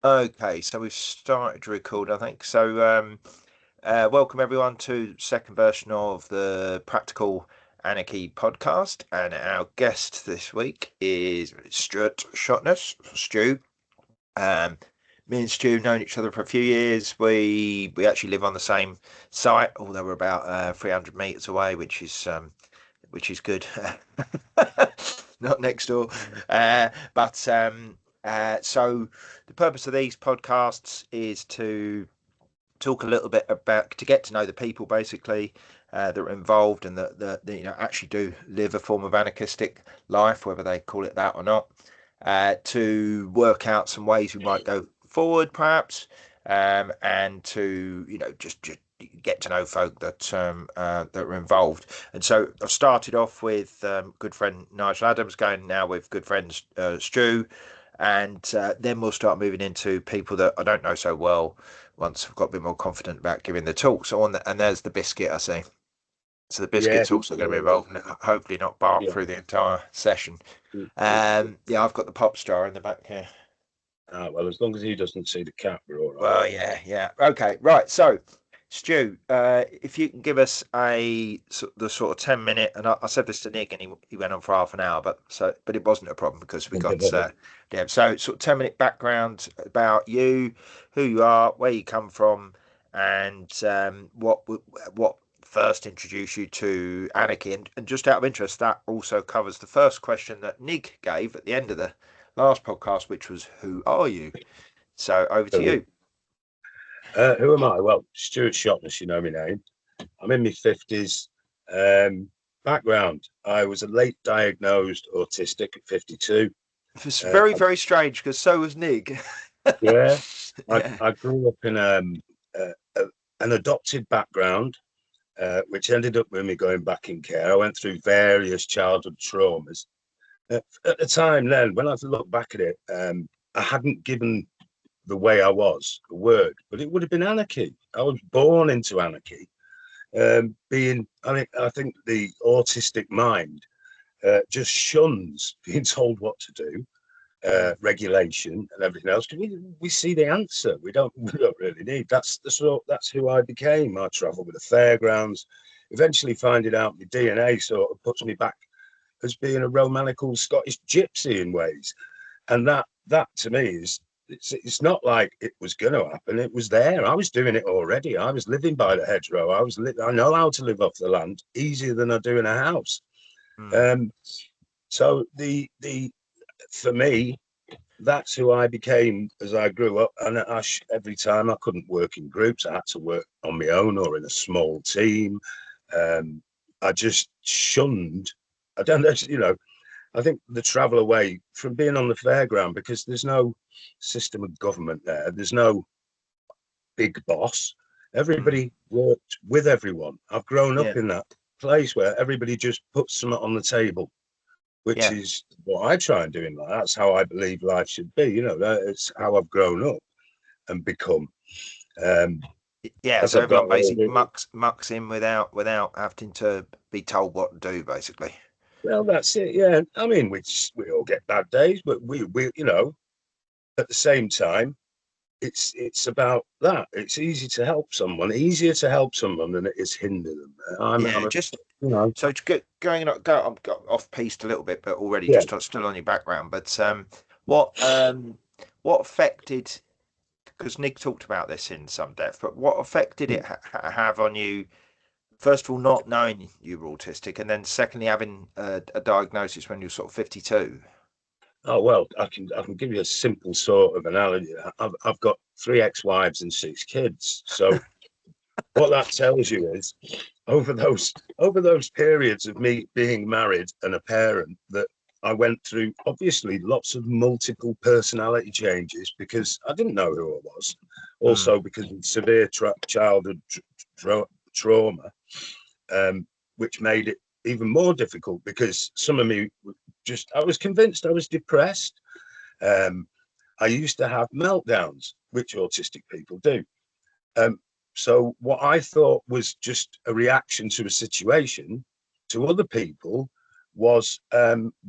Okay, so we've started to record, I think. So, welcome everyone to second version of the Practical Anarchy podcast, and our guest this week is Stuart Schotnes, Stu. Um, Me and Stu have known each other for a few years. We actually live on the same site, although we're about 300 meters away, which is good. Not next door. So the purpose of these podcasts is to talk a little bit about to get to know the people basically that are involved and that actually do live a form of anarchistic life, whether they call it that or not. To work out some ways we might go forward, perhaps, and to just get to know folk that are involved. And so I've started off with good friend Nigel Adams, going now with good friends Stu, and then we'll start moving into people that I don't know so well once I've got a bit more confident about giving the talk. So and there's the biscuit, I see. So the Yeah, biscuit's also going to be involved, and hopefully not bark yeah. through the entire session. Good. Yeah, I've got the pop star in the back here. Well, as long as he doesn't see the cat, we're all right. Well, yeah. Okay, right. So, Stu, if you can give us the sort of 10 minute, and I said this to Nick, and he went on for half an hour, but it wasn't a problem because we got yeah. So, sort of 10 minute background about you, who you are, where you come from, and what first introduced you to anarchy, and just out of interest, that also covers the first question that Nick gave at the end of the last podcast, which was, "Who are you?" So, over to you. Who am I? Well, Stuart Schotnes, you know my name. I'm in my 50s. Background, I was a late diagnosed autistic at 52. It's Uh, very, I, very strange because so was Nig. yeah, I, Yeah. I grew up in an adopted background, which ended up with me going back in care. I went through various childhood traumas. At the time then, when I look back at it, I hadn't given the way I was a word, but it would have been anarchy. I was born into anarchy. I think the autistic mind just shuns being told what to do, Mm. regulation and everything else. We see the answer. We don't really need. That's who I became. I travelled with the fairgrounds. Eventually, finding out my DNA sort of puts me back as being a Romanical Scottish gypsy in ways, and that to me is it's not like it was going to happen. It was there. I was doing it already. I was living by the hedgerow. I know how to live off the land easier than I do in a house. Mm. Um, so the for me, that's who I became as I grew up. And every time I couldn't work in groups, I had to work on my own or in a small team. Um, I just shunned. I don't know, I think the travel away from being on the fairground, because there's no system of government there. There's no big boss. Mm. Everybody worked with everyone. I've grown up Yeah. in that place where everybody just puts something on the table, which Yeah. is what I try and do in life. That's how I believe life should be. It's how I've grown up and become. Um, Yeah. as So I've got everyone basically older, mucks in without having to be told what to do, basically. well, that's it. Yeah, I mean, we all get bad days, but we at the same time, it's about that. It's easier to help someone than it is hinder them. I'm Yeah. a Just you know so to get going on, go. I'm got off piste a little bit, but already yeah. still on your background. But what what affected? Because Nick talked about this in some depth, but what effect did it have on you? First of all, not knowing you were autistic, and then secondly, having a diagnosis when you're sort of 52. Oh well, I can give you a simple sort of analogy. I've got three ex-wives and six kids. So what that tells you is over those periods of me being married and a parent, that I went through obviously lots of multiple personality changes because I didn't know who I was. Mm. Also because of severe childhood trauma, which made it even more difficult because some of me I was convinced I was depressed. Um, I used to have meltdowns, which autistic people do. Um, so what I thought was just a reaction to a situation, to other people was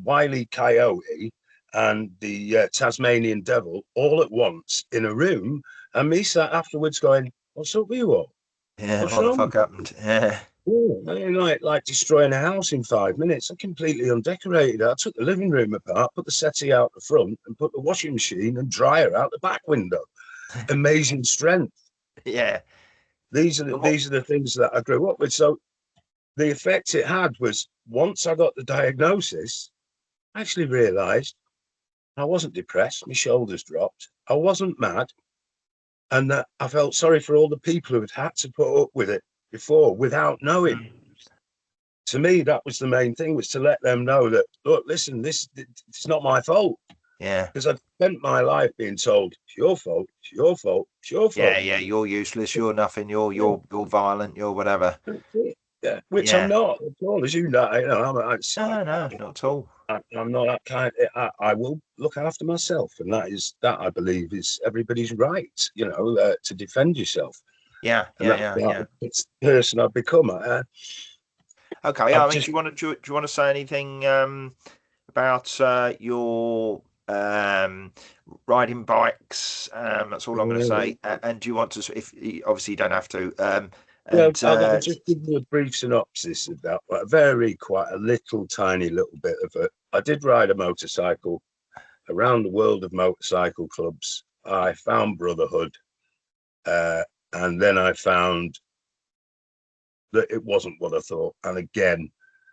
Wile E. Coyote and the Tasmanian devil all at once in a room, and me sat afterwards going, "What's up with you all? Yeah, What's what the wrong?" fuck happened? Yeah. Oh, I mean, like destroying a house in 5 minutes. I completely undecorated. I took the living room apart, put the settee out the front, and put the washing machine and dryer out the back window. Amazing strength. Yeah. These are And what? the things that I grew up with. So the effect it had was once I got the diagnosis, I actually realised I wasn't depressed. My shoulders dropped. I wasn't mad, and that I felt sorry for all the people who had to put up with it before without knowing. Mm. To me, that was the main thing, was to let them know that, look, listen, this it's not my fault, Yeah. because I've spent my life being told it's your fault, it's your fault, it's your Yeah, fault. yeah, you're useless, you're nothing, you're violent, you're whatever. Yeah, which I'm Yeah. not at all, as you know. No, no, not at all. I'm not that kind. I will look after myself, and that I believe is everybody's right. To defend yourself, Yeah, and yeah, that's yeah, yeah. it's the person I've become. Okay, yeah, I've I mean, just do you want to say anything about your riding bikes? That's all I'm going to say. And do you want to, if obviously you don't have to, Well, and I'll just give you a brief synopsis of that. Quite a little, tiny little bit of it. I did ride a motorcycle around the world of motorcycle clubs. I found brotherhood, uh, and then I found that it wasn't what I thought. And again,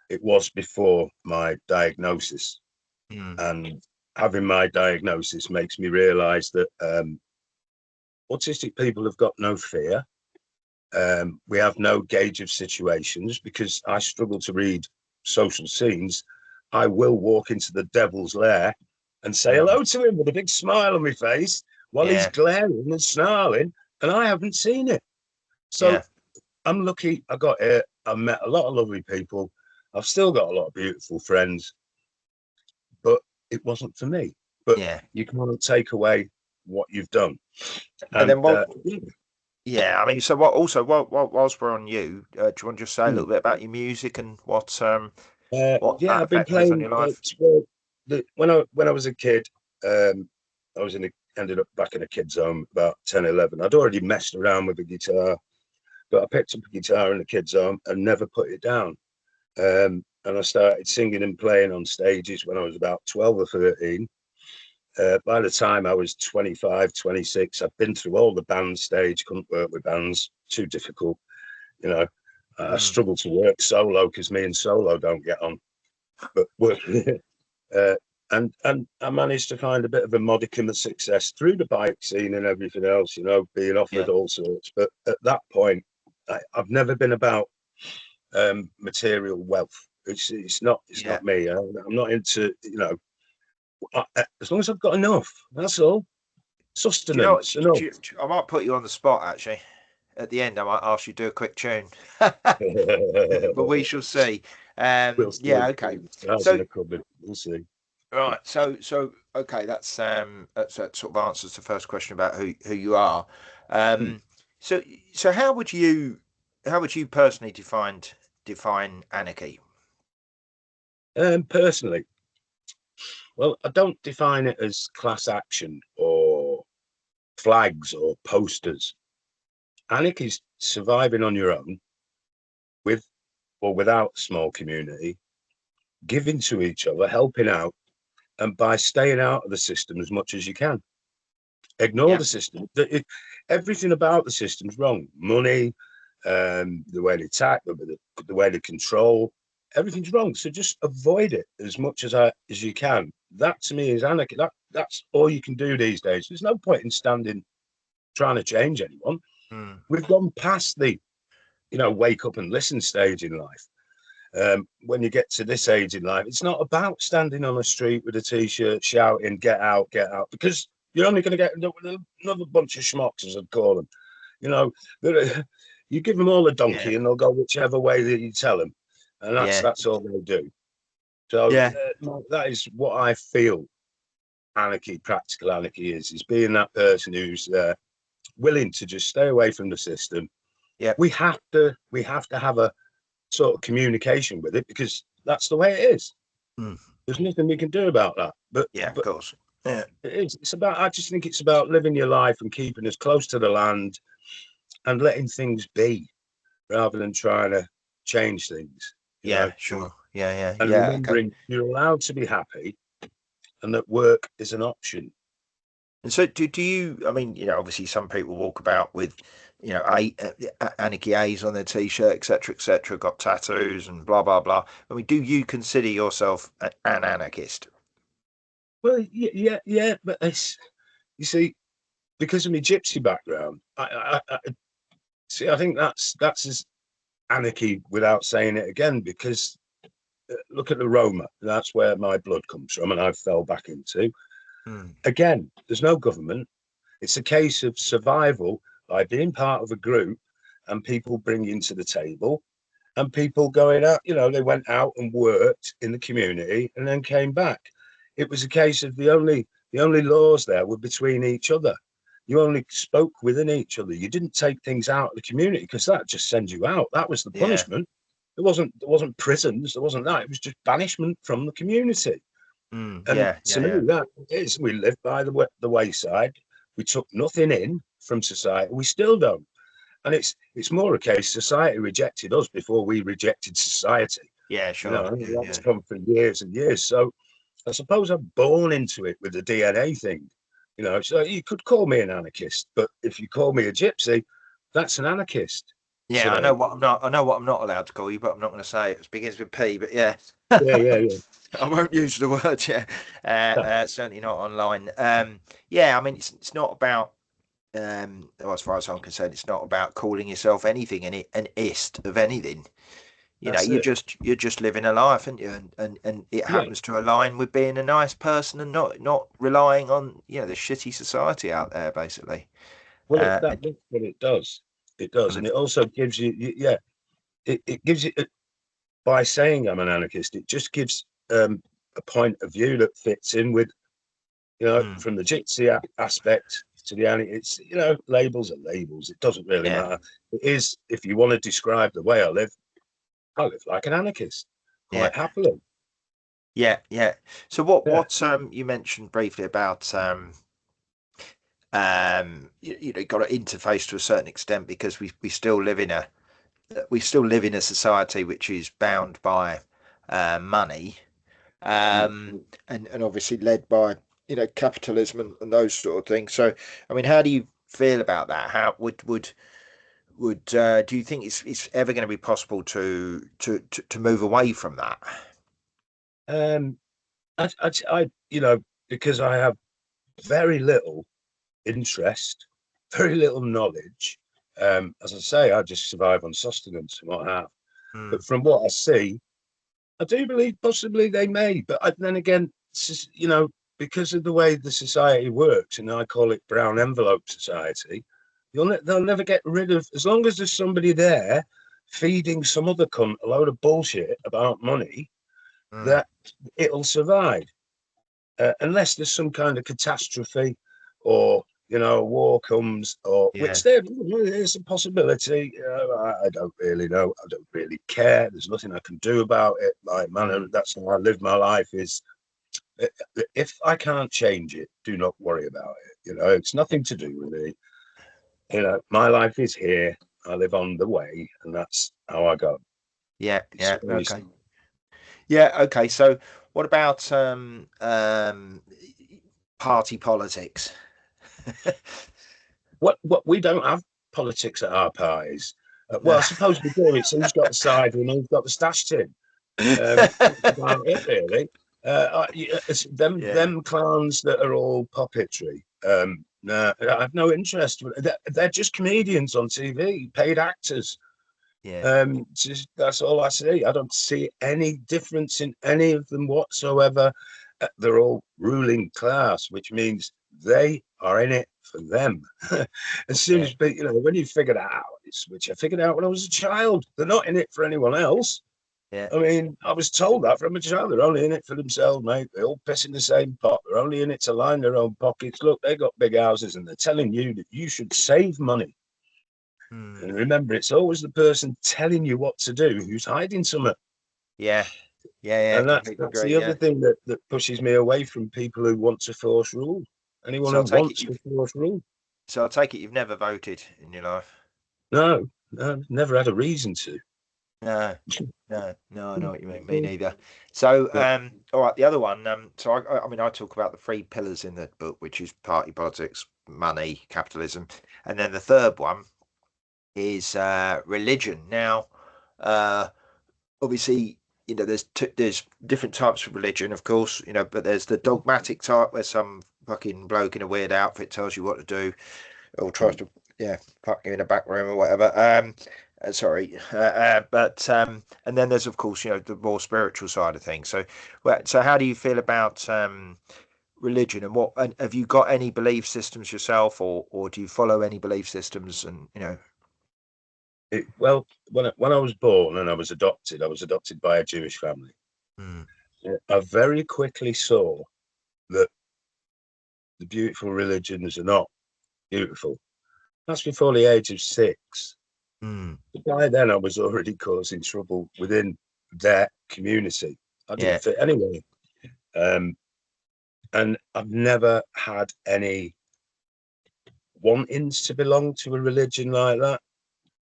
it was before my diagnosis. mm, And having my diagnosis makes me realise that autistic people have got no fear. We have no gauge of situations, because I struggle to read social scenes. I will walk into the devil's lair and say mm, hello to him with a big smile on my face while he's yeah, glaring and snarling, and I haven't seen it. So yeah, I'm lucky I got here. I've met a lot of lovely people. I've still got a lot of beautiful friends, but it wasn't for me. But yeah. you can't take away what you've done. And And then yeah, I mean, so what? Also, whilst we're on you, do you want to just say a little bit about your music and what yeah, that I've been effect has on playing. your life? When I was a kid, I was ended up back in a kid's home about 10, 11. I'd already messed around with the guitar, but I picked up a guitar in the kids' home and never put it down. And I started singing and playing on stages when I was about 12 or 13. By the time I was 25, 26, I'd been through all the band stage, couldn't work with bands, too difficult. You know, I Mm, struggle to work solo because me and solo don't get on. But uh, and I managed to find a bit of a modicum of success through the bike scene and everything else, being offered yeah, all sorts. But at that point, I've never been about material wealth. It's yeah. not me. I'm not into, as long as I've got enough, that's all. Do you know what? Sustenance, enough. I might put you on the spot actually. At the end, I might ask you to do a quick tune, but we shall see. We'll see. Yeah, okay. Stars in So the cupboard. We'll see. right, so okay, that sort of answers the first question about who you are. Hmm. Um, so so how would you personally define anarchy? Personally, well, I don't define it as class action or flags or posters. Anarchy is surviving on your own, with or without small community, giving to each other, helping out, and by staying out of the system as much as you can. Ignore Yeah, the system. Everything about the system's wrong. Money, the way they tax, the way they control, everything's wrong. So just avoid it as much as you can. That to me is anarchy. That's all you can do these days. There's no point in standing trying to change anyone. mm, We've gone past the wake up and listen stage in life. When you get to this age in life, it's not about standing on a street with a t-shirt shouting get out, because you're only going to get another bunch of schmucks, as I'd call them. you know you give them all a yeah, donkey and they'll go whichever way that you tell them, and yeah, that's all they'll do. So yeah, that is what I feel anarchy, practical anarchy, is being that person who's willing to just stay away from the system. yeah, We have to have a sort of communication with it, because that's the way it is. mm, there's nothing we can do about that. Yeah, of But course. Yeah. it's about, I just think it's about living your life and keeping as close to the land and letting things be rather than trying to change things, you know, Yeah, sure. Yeah, yeah, and yeah. Okay. remembering you're allowed to be happy and that work is an option. And so, do you? I mean, obviously, some people walk about with, Anarchy A's on their t-shirt, etc., etc. Got tattoos and blah blah blah. I mean, do you consider yourself an anarchist? Well, yeah, but it's, you see, because of my gypsy background, I see. I think that's as anarchy without saying it again. Because look at the Roma. That's where my blood comes from, and I fell back into. Hmm. Again, there's no government. It's a case of survival by being part of a group and people bringing to the table and people going out. You know, they went out and worked in the community and then came back. It was a case of the only laws there were between each other. You only spoke within each other. You didn't take things out of the community because that just sends you out. That was the Yeah. punishment. There wasn't prisons. There wasn't that. It was just banishment from the community. And Yeah. to Yeah. Yeah. me, that is, we lived by the wayside. We took nothing in from society. We still don't. And it's more a case society rejected us before we rejected society. Yeah. You know, Sure. and Yeah. that's Yeah. come for years and years. So I suppose I'm born into it with the DNA thing. You know, so you could call me an anarchist, but if you call me a gypsy, that's an anarchist to Yeah. I know me. what I'm not. I know what I'm not allowed to call you, but I'm not going to say it. It begins with P. But yeah. Yeah, yeah, I won't use the word, yeah. yeah. Certainly not online. Yeah, I mean, it's not about, well, as far as I'm concerned, it's not about calling yourself anything, an ist of anything. That's You're it. just living a life, aren't you? And it Yeah. happens to align with being a nice person and not relying on, the shitty society out there, basically. Well, Uh, that's and, what it does. It does, and and it also gives you, yeah. It gives you, by saying I'm an anarchist, it just gives a point of view that fits in with, mm, from the gypsy aspect to the anarchist. It's, labels are labels. It doesn't really yeah, matter. It is, if you want to describe the way I live like an anarchist, yeah, quite happily. yeah, yeah. So Yeah. you mentioned briefly about got to interface to a certain extent because we still live in a society which is bound by money, Mm. and obviously led by capitalism and those sort of things. So I mean, how do you feel about that? How would do you think it's ever going to be possible to move away from that? Um, because I have very little interest, very little knowledge. As I say, I just survive on sustenance and what have. Mm, But from what I see, I do believe possibly they may. But then again, because of the way the society works, and I call it brown envelope society, they'll never get rid of, as long as there's somebody there feeding some other cunt a load of bullshit about money, mm, that it'll survive. Unless there's some kind of catastrophe, or a war comes, or yeah. which there is a possibility. I don't really know. I don't really care. There's nothing I can do about it. Like, man, Mm, that's how I live my life. Is, uh, if I can't change it, do not worry about it. It's nothing to do with me. My life is here. I live on the way, and that's how I go. yeah. It's Yeah. very Okay. simple. Yeah. Okay. So what about party politics? What we don't have politics at our parties. Well, No. I suppose we do. It's who's got the side and who's got the stash tin. That's about it, really. It's Yeah. them clowns that are all puppetry. No, I have no interest. They're just comedians on TV, paid actors. Yeah. That's all I see. I don't see any difference in any of them whatsoever. They're all ruling class, which means they are in it for them. As soon Yeah. as, when you figure that out, which I figured out when I was a child, they're not in it for anyone else. Yeah. I mean, I was told that from a child. They're only in it for themselves, mate. They all piss in the same pot. They're only in it to line their own pockets. Look, they got big houses and they're telling you that you should save money. Hmm. And remember, it's always the person telling you what to do who's hiding something. Yeah. Yeah, And completely that's agree. the other Yeah. thing that pushes me away from people who want to force rule. Anyone So who I'll take it wants you've to force rule. so I'll take it you've never voted in your life. No, no, never had a reason to. No, no, I know what you mean. Me neither. So, But all right, the other one. So I mean, I talk about the three pillars in the book, which is party politics, money, capitalism, and then the third one is religion. Now, uh, obviously, there's different types of religion, of course, but there's the dogmatic type where some fucking bloke in a weird outfit tells you what to do or tries to, yeah, fuck you in a back room or whatever. Sorry, but and then there's of course the more spiritual side of things. So, so how do you feel about religion, and have you got any belief systems yourself, or do you follow any belief systems? And well, when I was born and I was adopted by a Jewish family. mm, I very quickly saw that the beautiful religions are not beautiful. That's before the age of 6. mm, But by then, I was already causing trouble within their community. I didn't yeah, fit anyway. Um, and I've never had any wantings to belong to a religion like that.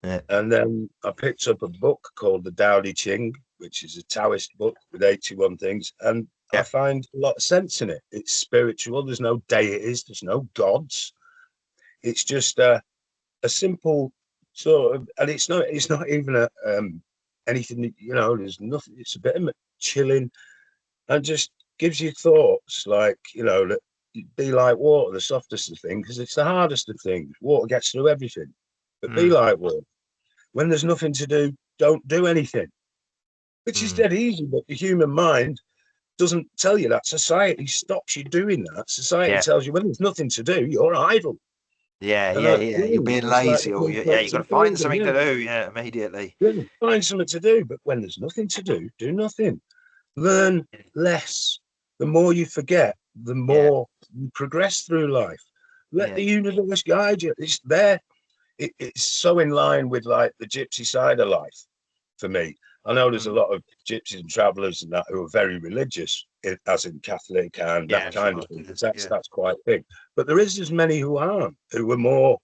yeah, And then I picked up a book called the Tao Te Ching, which is a Taoist book with 81 things. And I yeah, find a lot of sense in it. It's spiritual. There's no deities. There's no gods. It's just a simple sort of, and it's not even a anything that, there's nothing. It's a bit of chilling and just gives you thoughts like, that be like water, the softest of things, because it's the hardest of things. Water gets through everything, but be mm, like water. When there's nothing to do, don't do anything, which is mm, dead easy. But the human mind doesn't tell you that. Society stops you doing that. Society yeah, tells you when there's nothing to do, you're idle. yeah, And yeah, I yeah. You're agree. being It's like lazy, the or yeah, you've concept got to of find boredom. something Yeah, to do. Yeah, immediately. yeah, find something to do. But when there's nothing to do, do nothing. Learn less. The more you forget, the Yeah, more you progress through life. Let yeah, the universe guide you. It's there. It's so in line with like the gypsy side of life for me. I know there's a mm, lot of gypsies and travellers and that who are very religious, as in Catholic and that yeah. kind Sure. of thing, because that's Yeah, that's quite big. But there is as many who aren't, who are more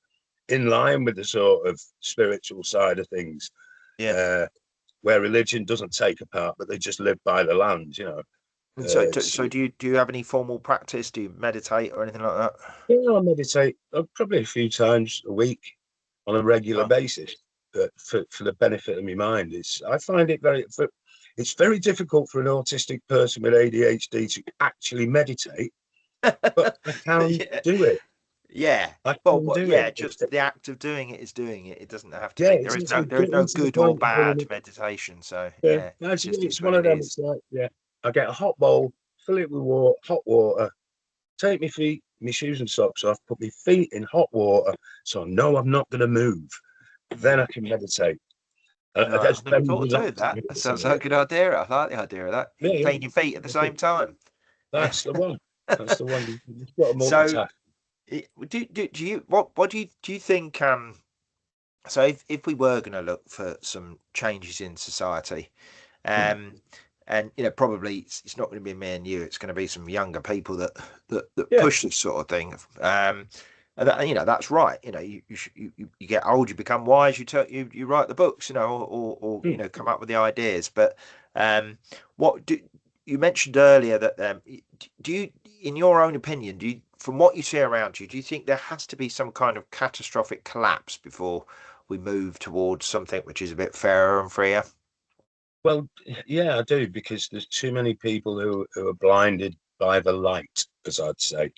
in line with the sort of spiritual side of things, yeah. uh, where religion doesn't take a part, but they just live by the land. And so, It's so do you have any formal practice? Do you meditate or anything like that? I meditate probably a few times a week on a regular Oh. basis, for the benefit of my mind. I find it it's very difficult for an autistic person with ADHD to actually meditate, but I can Yeah, do it. yeah. I Well, can do yeah. it. Just the act of doing it is doing it. It doesn't have to Yeah, be. it's There is no getting to the good or point of doing bad it. meditation. So Yeah, yeah, it actually, just is it's what one of it them. is. It's like, yeah, I get a hot bowl, fill it with hot water, take my feet, my shoes and socks off, put my feet in hot water, so I know I'm not going to move. Then I Mm. can meditate. No, That's I've never very thought of doing relaxing. that. That sounds like a good idea. I like the idea of that. Yeah, You yeah. clean your feet at the same time. Yeah. That's the one. That's the one. You've got to So, multitask. do you what do you think? So if we were going to look for some changes in society, Hmm. um, and probably it's not going to be me and you. It's going to be some younger people that Yeah. push this sort of thing. And that, that's right. You get old, you become wise. You write the books, or Hmm. come up with the ideas. But um, what do you mentioned earlier that do you, in your own opinion, from what you see around you, do you think there has to be some kind of catastrophic collapse before we move towards something which is a bit fairer and freer? Well, yeah, I do, because there's too many people who are blinded by the light, as I'd say.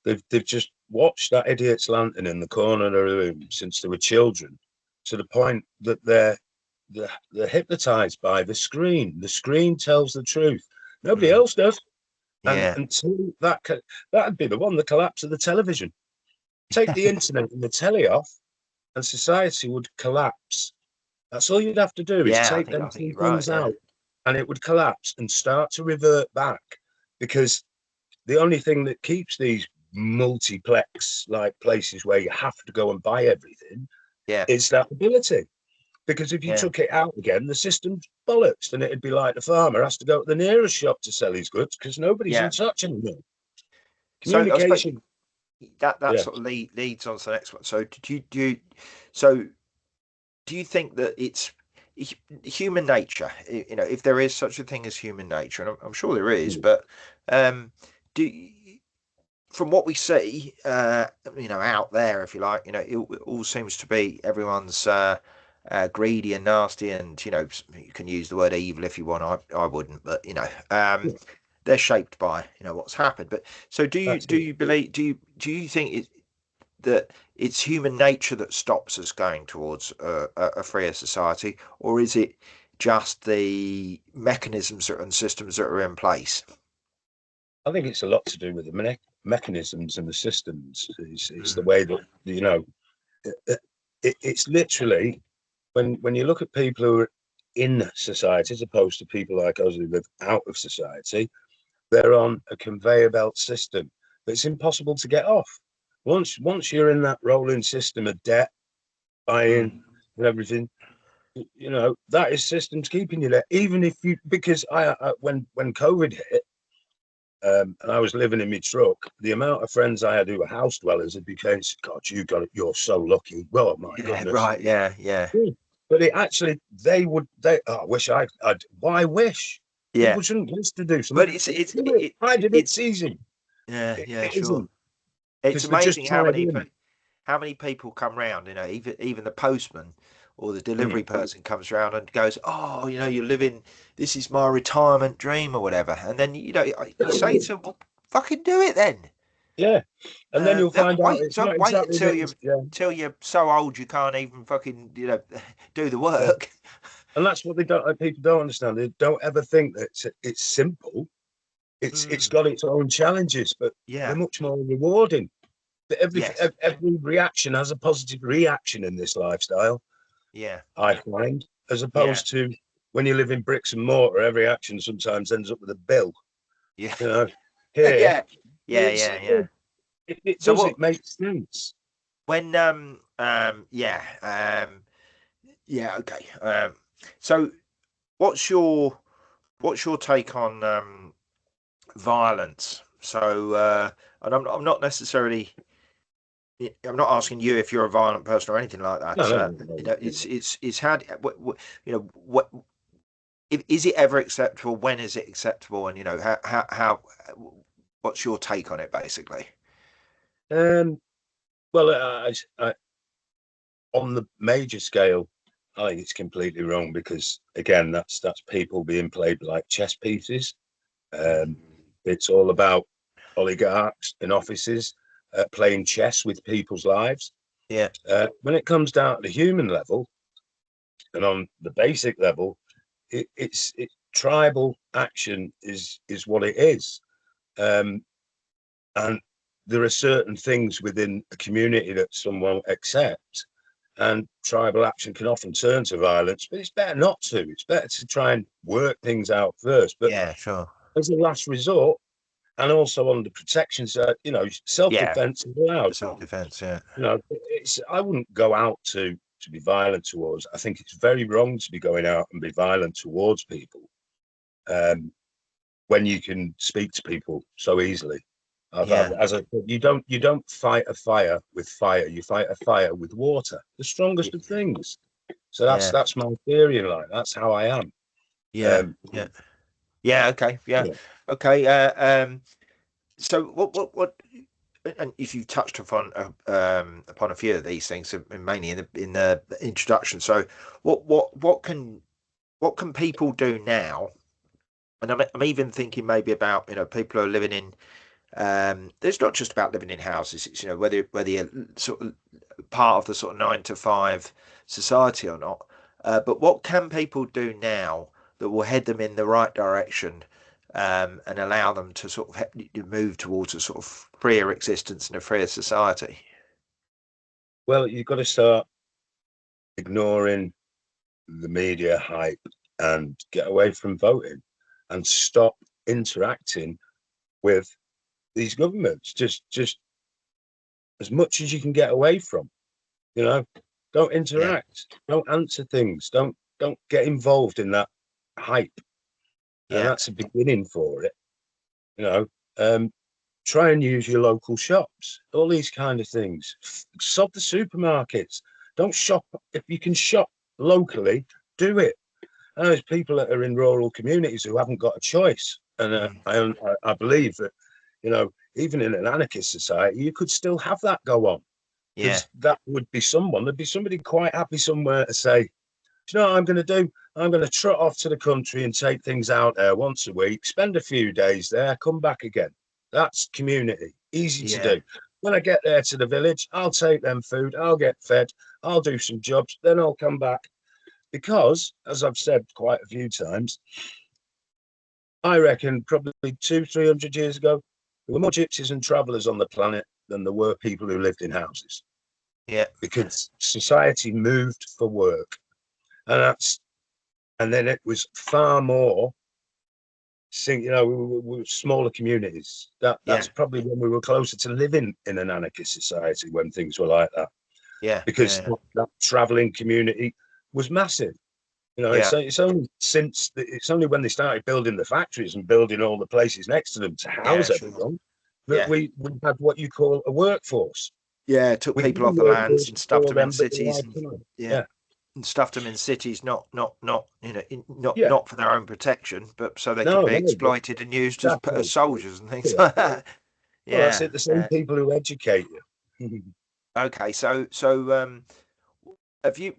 They've just watched that idiot's lantern in the corner of the room since they were children, to the point that they're hypnotized by the screen. The screen tells the truth. Nobody Mm, else does. And yeah, until that'd be the one, the collapse of the television. Take the internet and the telly off, and society would collapse. That's all you'd have to do, is yeah. I take think them I think two you're right. things Yeah, out, and it would collapse and start to revert back. Because the only thing that keeps these multiplex like places where you have to go and buy everything yeah, is that ability. Because if you Yeah. took it out again, the system's bollocks, and it'd be like the farmer has to go to the nearest shop to sell his goods because nobody's in Yeah. touch anymore. So I suppose Communication. that Yeah. sort of leads on to the next one. So so do you think that it's human nature? You know, if there is such a thing as human nature, and I'm sure there is, Mm. but do from what we see, you know, out there, if you like, you know, it all seems to be everyone's greedy and nasty, and you know, you can use the word evil if you want. I wouldn't, but you know, Yeah, they're shaped by you know what's happened. But so that's do it. you believe do you think that it's human nature that stops us going towards a freer society, or is it just the mechanisms and systems that are in place? I think it's a lot to do with the mechanisms and the systems. It's the Mm. way that, it's literally when you look at people who are in society as opposed to people like us who live out of society, they're on a conveyor belt system that's impossible to get off. Once you're in that rolling system of debt, buying, Mm. and everything, that is systems keeping you there. Even if you, because when COVID hit, and I was living in my truck, the amount of friends I had who were house dwellers had became, God, you got it, you're so lucky. Well, my Yeah, goodness. right. Yeah, yeah, Hmm. But it actually, I wish why wish? yeah. People shouldn't wish to do But something. Do it. it, I did it. it's It's easy. yeah, yeah, It sure. isn't, It's because they're just amazing tied in. how many people come round. You know, even the postman or the Mm. delivery person comes round and goes, "Oh, you know, you're living. This is my retirement dream or whatever." And then you know, you say to them, "Well, fucking do it then." Yeah. And then you'll find out it's Don't not wait exactly this. Yeah. until you're so old you can't even fucking you know do the Yeah. work. And that's what they don't, people don't understand. They don't ever think that it's simple. It's Mm, got its own challenges, but they're yeah, much more rewarding. yes, Every reaction has a positive reaction in this lifestyle, yeah, I find, as yeah, opposed to when you live in bricks and mortar, every action sometimes ends up with a bill. yeah, You know, here yeah, yeah, it's yeah, yeah. it So does, what it makes sense. when yeah yeah okay so what's your take on violence? So and I'm not necessarily I'm not asking you if you're a violent person or anything like No, that. no, no, You know, no. it's how you know what is it ever acceptable? When is it acceptable? And you know how what's your take on it basically? Um, well, on the major scale, I think it's completely wrong because again, that's people being played like chess pieces. Mm. Um, it's all about oligarchs in offices playing chess with people's lives. Yeah, When it comes down to the human level and on the basic level, tribal action is what it is, um, and there are certain things within a community that someone accepts, and tribal action can often turn to violence. But it's better not to. It's better to try and work things out first. But yeah, sure. as a last resort, and also on the protection side, Yeah, self-defense is allowed. the self-defense. Yeah, It's I wouldn't go out to be violent towards. I think it's very wrong to be going out and be violent towards people when you can speak to people so easily. yeah, As I said, you don't fight a fire with fire. You fight a fire with water, the strongest of things. So that's yeah, that's my theory in life. That's how I am. yeah, Um, yeah, yeah. Okay, yeah, yeah, okay. So what? And if you touched upon a few of these things, mainly in the introduction. So what can people do now? And I'm even thinking maybe about you know people who are living in there's not just about living in houses. It's you know whether you're sort of part of the sort of 9 to 5 society or not. But what can people do now that will head them in the right direction and allow them to sort of move towards a sort of freer existence and a freer society? well, you've got to start ignoring the media hype and get away from voting and stop interacting with these governments. Just as much as you can get away from, you know. Don't interact. Don't answer things. Don't get involved in that hype. And that's a beginning for it. You know, try and use your local shops. All these kind of things. Sod the supermarkets. Don't shop. If you can shop locally, do it. And there's people that are in rural communities who haven't got a choice. And I believe that, you know, even in an anarchist society, you could still have that go on. Because that would be there'd be somebody quite happy somewhere to say, do you know what I'm going to do? I'm going to trot off to the country and take things out there once a week, spend a few days there, come back again. That's community, easy to do. When I get there to the village, I'll take them food, I'll get fed, I'll do some jobs, then I'll come back. Because, as I've said quite a few times, I reckon probably 200-300 years ago, there were more gypsies and travellers on the planet than there were people who lived in houses. Because society moved for work, and then it was far more. You know, we were smaller communities. That's probably when we were closer to living in an anarchist society when things were like that. Because that travelling community was massive. You know, it's only when they started building the factories and building all the places next to them to house everyone that we had what you call a workforce. Took people off the lands and stuffed them in them, cities. And stuffed them in cities, not for their own protection, but so they could be exploited and used as soldiers and things like that. Well, that's it. The same people who educate you. Okay, so have you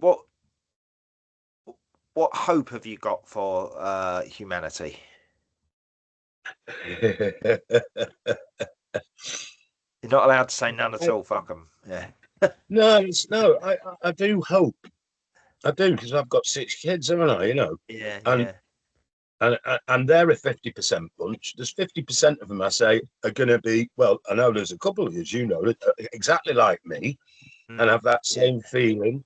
what hope have you got for humanity? You're not allowed to say none at all. Fuck them. No, I do hope. I do, because I've got 6 kids, haven't I? You know. And they're a 50% bunch. There's 50% of them I say are going to be, well, I know there's a couple of, as you know, exactly like me, and have that same feeling,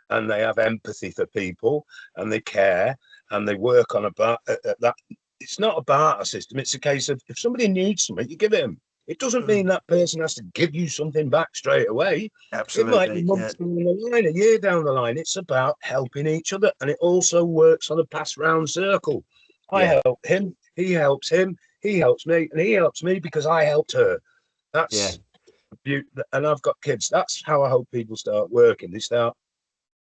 and they have empathy for people, and they care, and they work on that. It's not a barter system. It's a case of, if somebody needs something, you give it them. It doesn't mean that person has to give you something back straight away. Absolutely. It might be months down the line, a year down the line. It's about helping each other, and it also works on a pass round circle. I help him, he helps him, he helps me, and he helps me because I helped her. That's beauty. And I've got kids. That's how I hope people start working. They start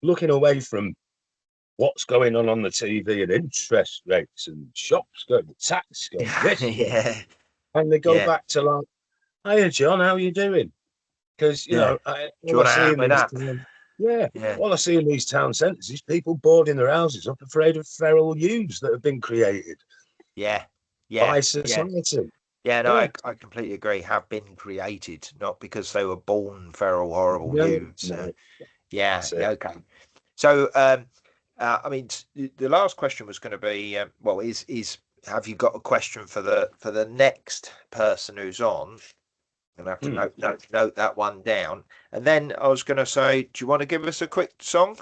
looking away from what's going on the TV and interest rates and shops going, tax going, this, and they go back to like, hiya, John, how are you doing? Because, you know, all I see in these town centres is people boarding their houses up afraid of feral youths that have been created. By society. I completely agree. Have been created, not because they were born feral, horrible youths. Okay. So, I mean, the last question was going to be, is have you got a question for the next person who's on? And I have to note that one down. And then I was going to say, do you want to give us a quick song?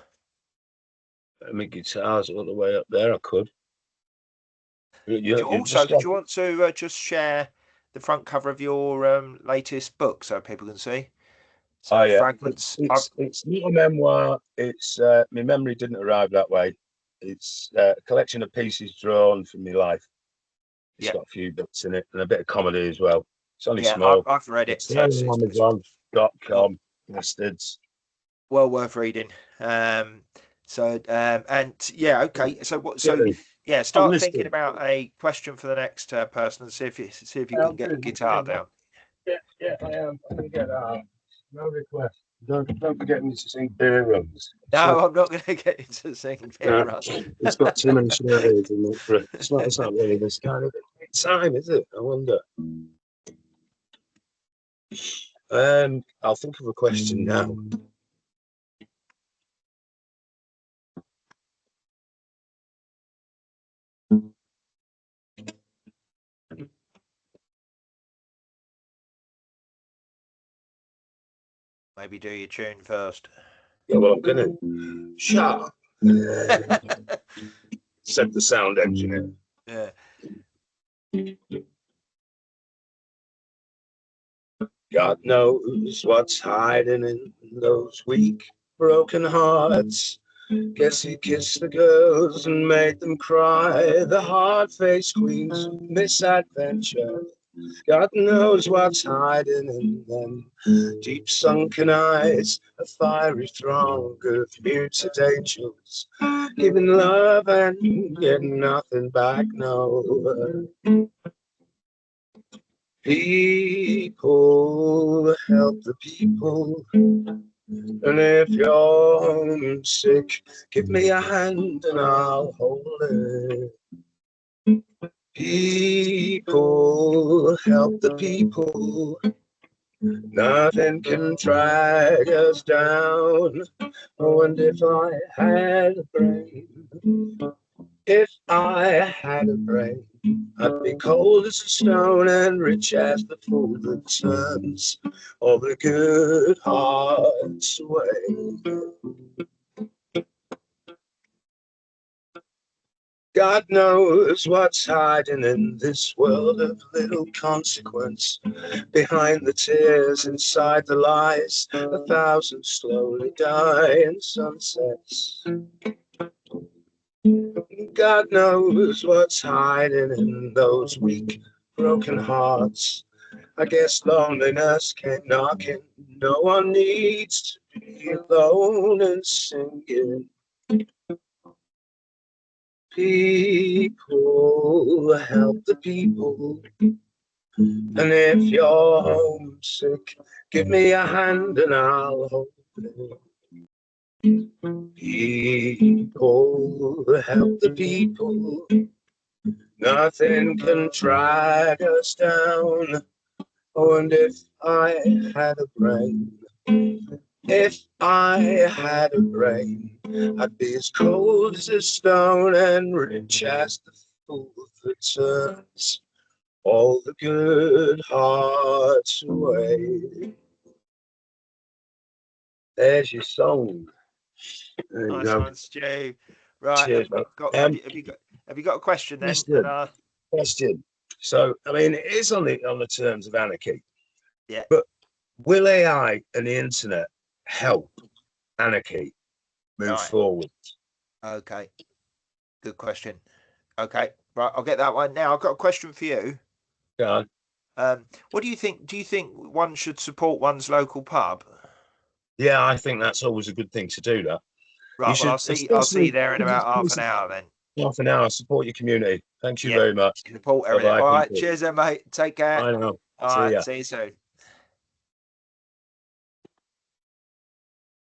My guitar's all the way up there. I could. Did you want to just share the front cover of your latest book so people can see? So fragments. It's not a memoir. It's my memory didn't arrive that way. It's a collection of pieces drawn from my life. It's got a few bits in it and a bit of comedy as well. It's only small. I've read it. It's on Amazon.com. Bastards. Well worth reading. Okay. So start thinking about a question for the next person and see if you can get the guitar down. Yeah, I am. I'm gonna get that out. No request. Don't forget me to sing Beer Runs. No, I'm not going to get you to sing Beer Runs. It's got too many shenanigans in it for it. It's not really this kind of time, is it? I wonder. I'll think of a question now. Maybe do your tune first. Yeah, well, I'm gonna shut up. Said the sound engineer. God knows what's hiding in those weak broken hearts. Guess he kissed the girls and made them cry. The hard-faced queens of misadventure. God knows what's hiding in them deep sunken eyes, a fiery throng of muted angels, giving love and getting nothing back, no. People help the people, and if you're homesick, give me a hand and I'll hold it. People help the people, nothing can drag us down. Oh, and if I had a brain, if I had a brain, I'd be cold as a stone and rich as the fool that turns all the good hearts away. God knows what's hiding in this world of little consequence. Behind the tears, inside the lies, 1,000 slowly die in sunsets. God knows what's hiding in those weak, broken hearts. I guess loneliness came knocking. No one needs to be alone and singing. People help the people, and if you're homesick, give me a hand and I'll hold it. People help the people, nothing can drag us down. Oh, and if I had a brain, if I had a brain, I'd be as cold as a stone and rich as the fool that turns all the good hearts away. There's your song. There you Nice go. one, Stu. Right, Cheers, mate. have you got a question then? Question. So, I mean, it is on the terms of anarchy. Yeah. But will AI and the internet help anarchy move forward? Okay. Good question. Okay. Right, I'll get that one now. I've got a question for you. Go on. What do you think? Do you think one should support one's local pub? Yeah, I think that's always a good thing to do. That. Right. Well, I'll see you there in about half an hour then. Half an hour. Support your community. Thank you very much. Support everything. All right. Cheers, then, mate. Take care. I know. All right. See you soon.